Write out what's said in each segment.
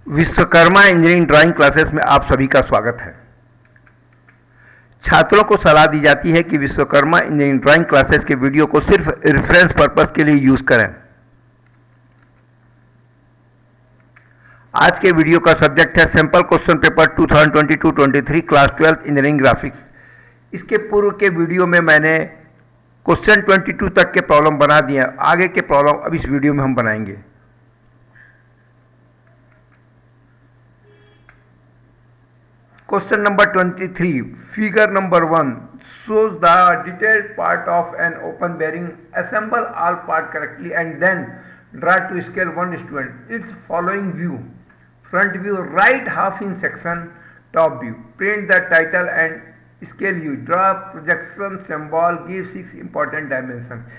Vishwakarma engineering drawing classes में आप सभी का स्वागत है। छात्रों को सलाह दी जाती है कि विश्वकर्मा इंजीनियरिंग ड्राइंग क्लासेस के वीडियो को सिर्फ रेफरेंस पर्पस के लिए यूज करें। आज के वीडियो का सब्जेक्ट है sample question paper 2022-23 class 12 engineering graphics. इसके पूर्व के वीडियो में मैंने क्वेश्चन 22 तक के प्रॉब्लम बना दिए। आगे के प्रॉब्लम अब इस वीडियो में हम बनाएंगे। Question number 23, figure number 1 shows the detailed part of an open bearing. Assemble all part correctly and then draw to scale 1:1. Its following view: front view, right half in section, top view. Print the title and scale view. Draw projection symbol. Give 6 important dimension.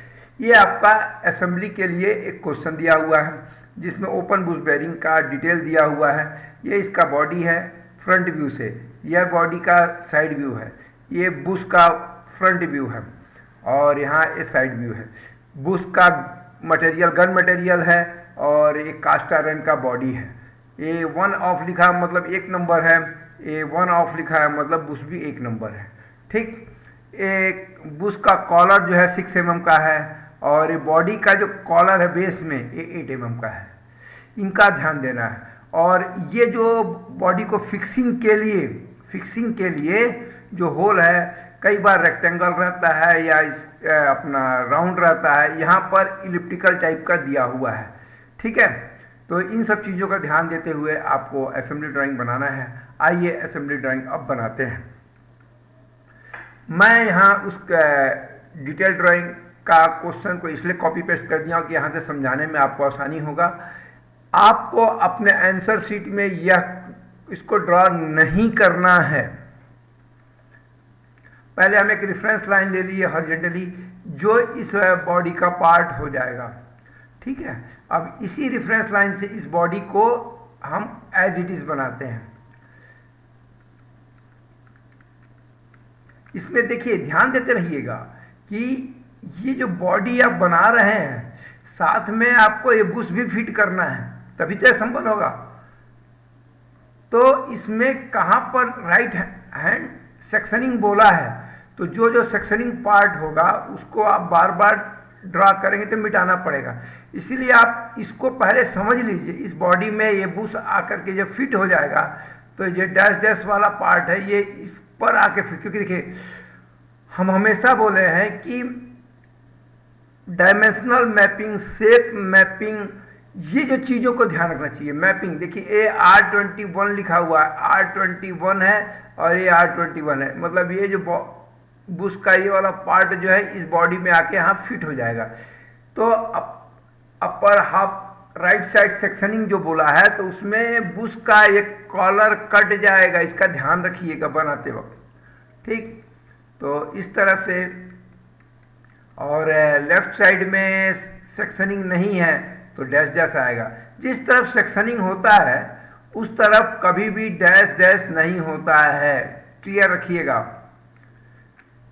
ये आपका assembly के लिए एक question दिया हुआ है जिसमें open Bush bearing का डिटेल दिया हुआ है। ये इसका बॉडी है फ्रंट व्यू से, यह बॉडी का साइड व्यू है, ये बुश का फ्रंट व्यू है और यहाँ ये साइड व्यू है। बुश का मटेरियल गन मटेरियल है और ये कास्ट आयरन का बॉडी है। ये 1 ऑफ लिखा है मतलब 1 नंबर है, ये 1 ऑफ लिखा है मतलब बुश भी 1 नंबर है। ठीक, एक बुश का कॉलर जो है 6 mm का है और ये बॉडी का जो कॉलर है बेस में ये 8 mm का है। इनका ध्यान देना है। और ये जो बॉडी को फिक्सिंग के लिए जो होल है, कई बार रेक्टेंगल रहता है या अपना राउंड रहता है, यहाँ पर इलिप्टिकल टाइप का दिया हुआ है। ठीक है, तो इन सब चीज़ों का ध्यान देते हुए आपको असेंबली ड्राइंग बनाना है। आइए असेंबली ड्राइंग अब बनाते हैं। मैं यहाँ उस डिटेल ड्राइंग का क्वेश्चन को इसलिए कॉपी पेस्ट कर दिया कि यहाँ से समझाने में आपको आसानी होगा। आपको अपने आंसर शीट में इसको ड्रॉ नहीं करना है। पहले हम एक रेफरेंस लाइन ले लिए हॉरिजॉन्टली जो इस बॉडी का पार्ट हो जाएगा। ठीक है, अब इसी रेफरेंस लाइन से इस बॉडी को हम एज इट इज बनाते हैं। इसमें देखिए ध्यान देते रहिएगा कि ये जो बॉडी आप बना रहे हैं साथ में आपको ये बुश भी फिट करना है, तभी तो संभव होगा। तो इसमें कहां पर राइट हैंड सेक्शनिंग बोला है, तो जो सेक्शनिंग पार्ट होगा उसको आप बार बार ड्रा करेंगे तो मिटाना पड़ेगा। इसीलिए आप इसको पहले समझ लीजिए। इस बॉडी में ये बुश आकर के जब फिट हो जाएगा तो ये डैश डैश वाला पार्ट है ये इस पर आके फिट, क्योंकि देखिए हम हमेशा बोले हैं कि डायमेंशनल मैपिंग, शेप मैपिंग, ये जो चीज़ों को ध्यान रखना चाहिए। मैपिंग देखिए ये R21 लिखा हुआ है, R21 है और ये R21 है, मतलब ये जो बुश का ये वाला पार्ट जो है इस बॉडी में आके यहाँ फिट हो जाएगा। तो upper half right side sectioning जो बोला है तो उसमें बुश का एक कॉलर कट जाएगा, इसका ध्यान रखिएगा बनाते वक्त। ठीक, तो इस तरह से। और लेफ्ट साइड में सेक्शनिंग नहीं है तो डैश डैश आएगा। जिस तरफ सेक्शनिंग होता है उस तरफ कभी भी डैश डैश नहीं होता है, क्लियर रखिएगा।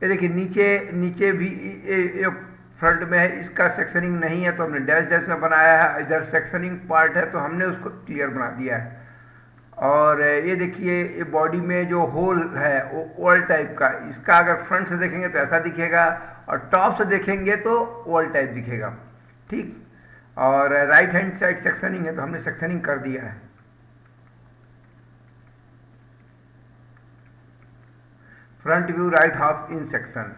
ये देखिए नीचे भी फ्रंट में है, इसका सेक्शनिंग नहीं है तो हमने डैश डैश में बनाया है। इधर सेक्शनिंग पार्ट है तो हमने उसको क्लियर बना दिया है। और ये देखिए ये बॉडी में जो होल है वो ओवल टाइप का, इसका अगर फ्रंट से देखेंगे तो ऐसा दिखेगा और टॉप से देखेंगे तो ओवल टाइप दिखेगा। ठीक, और राइट हैंड साइड सेक्शनिंग है तो हमने सेक्शनिंग कर दिया है। Front view right half in section.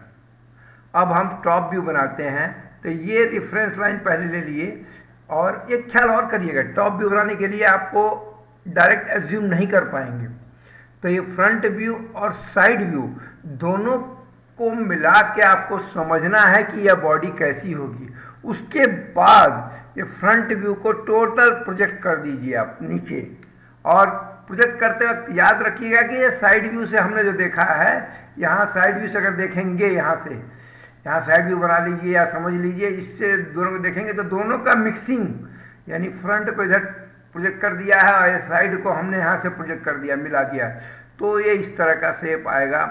अब हम टॉप व्यू बनाते हैं। तो ये रेफरेंस लाइन पहले ले लिए और एक ख्याल और करिएगा, टॉप व्यू बनाने के लिए आपको डायरेक्ट एज्यूम नहीं कर पाएंगे। तो ये फ्रंट व्यू और साइड व्यू दोनों को मिला के आपको समझना है कि यह बॉडी कैसी होगी। उसके बाद ये फ्रंट व्यू को टोटल प्रोजेक्ट कर दीजिए आप नीचे। और प्रोजेक्ट करते वक्त याद रखिएगा कि ये साइड व्यू से हमने जो देखा है, यहाँ साइड व्यू से अगर देखेंगे, यहाँ साइड व्यू बना लीजिए या समझ लीजिए, इससे दोनों को देखेंगे तो दोनों का मिक्सिंग, यानी फ्रंट को इधर प्रोजेक्ट कर दिया है और साइड को हमने यहाँ से प्रोजेक्ट कर दिया, मिला दिया, तो ये इस तरह का शेप आएगा।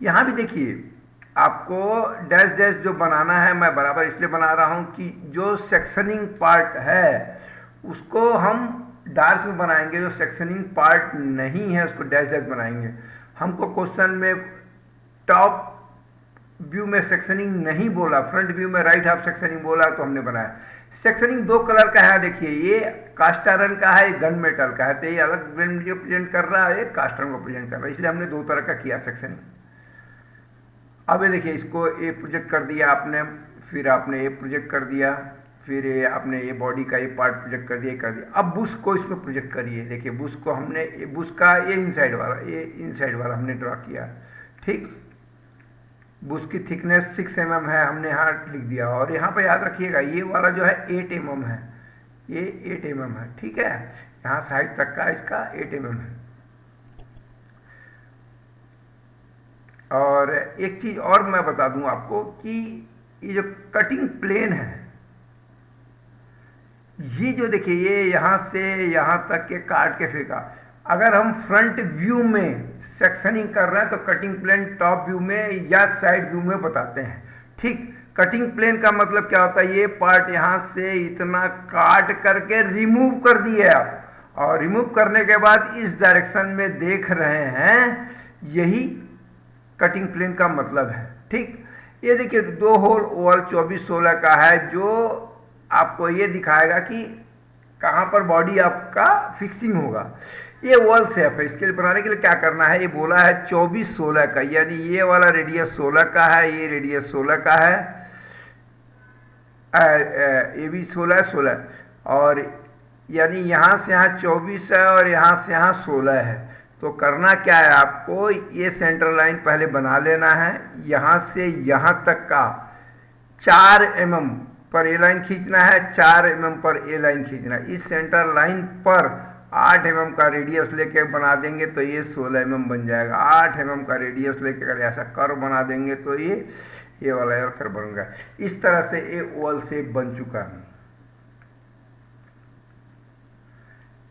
यहाँ भी देखिए आपको डैश डैश जो बनाना है, मैं बराबर इसलिए बना रहा हूँ कि जो सेक्शनिंग पार्ट है उसको हम डार्क में बनाएंगे, जो सेक्शनिंग पार्ट नहीं है उसको डैश डैश बनाएंगे। हमको क्वेश्चन में टॉप व्यू में सेक्शनिंग नहीं बोला, फ्रंट व्यू में राइट हाफ सेक्शनिंग बोला, तो हमने बनाया। सेक्शनिंग दो कलर का है, देखिए ये कास्ट आयरन का है, ये गन मेटल का है, तो ये अलग ब्लेंड जो प्रेजेंट कर रहा है, ये कास्ट आयरन को प्रेजेंट कर रहा है, इसलिए हमने दो तरह का किया सेक्शनिंग। अब ये देखिए, इसको ए प्रोजेक्ट कर दिया आपने, फिर आपने ये प्रोजेक्ट कर दिया, फिर ये आपने ये बॉडी का ये पार्ट प्रोजेक्ट कर दिया। अब बुश को इसमें प्रोजेक्ट करिए। देखिए बुश को हमने, बुश का ये इनसाइड वाला हमने ड्रॉ किया, ठीक। बुश की थिकनेस 6 mm है, हमने यहाँ लिख दिया। और यहाँ पे याद रखिएगा, ये वाला जो है 8 mm है, ये 8 mm है, ठीक है। यहाँ साइड तक का इसका 8 mm है। और एक चीज और मैं बता दूं आपको कि ये जो कटिंग प्लेन है, ये जो देखिए, ये यहां से यहां तक के काट के फेंका। अगर हम फ्रंट व्यू में सेक्शनिंग कर रहे हैं तो कटिंग प्लेन टॉप व्यू में या साइड व्यू में बताते हैं, ठीक। कटिंग प्लेन का मतलब क्या होता है, ये पार्ट यहां से इतना काट करके रिमूव कर दिए आप, और रिमूव करने के बाद इस डायरेक्शन में देख रहे हैं, यही कटिंग प्लेन का मतलब है, ठीक। ये देखिए 2 होल ओवल 24-16 का है, जो आपको ये दिखाएगा कि कहां पर बॉडी आपका फिक्सिंग होगा। ये ओवल शेप है, इसके लिए बनाने के लिए क्या करना है, ये बोला है 24-16 का, यानी ये वाला रेडियस 16 का है, ये रेडियस 16 का है, ये भी 16 और यानी यहां से यहां 24 है और यहां से यहां 16 है। तो करना क्या है आपको, ये सेंटर लाइन पहले बना लेना है, यहां से यहां तक का 4 mm पर ए लाइन खींचना है, 4 mm पर ए लाइन खींचना है। इस सेंटर लाइन पर 8 mm का रेडियस लेके बना देंगे तो ये 16 mm बन जाएगा। 8 mm का रेडियस लेके अगर ऐसा कर्व बना देंगे तो ये वाला कर्व बनेगा। इस तरह से ये ओवल शेप बन चुका है।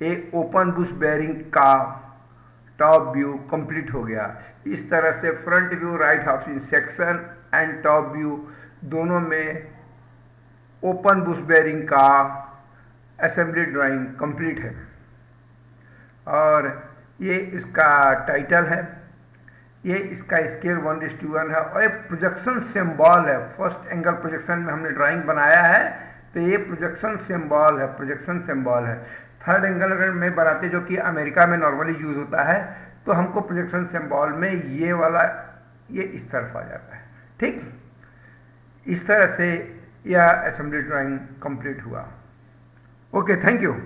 एक ओपन बुश बेयरिंग का टॉप व्यू कंप्लीट हो गया। इस तरह से front view, right half section and top view दोनों में ओपन बुश बेयरिंग का असेंबली ड्राइंग कंप्लीट है। और ये इसका टाइटल है, ये इसका स्केल 1:1 है, और ये प्रोजेक्शन सिंबल है। फर्स्ट एंगल प्रोजेक्शन में हमने ड्राइंग बनाया है, तो ये प्रोजेक्शन सिंबल है, प्रोजेक्शन सिंबल है। थर्ड एंगल अगर में बनाते, जो कि अमेरिका में नॉर्मली यूज होता है, तो हमको प्रोजेक्शन सिंबल में ये वाला ये इस तरफ आ जाता है, ठीक। इस तरह से यह असेंबली ड्राइंग कंप्लीट हुआ। Okay, thank you.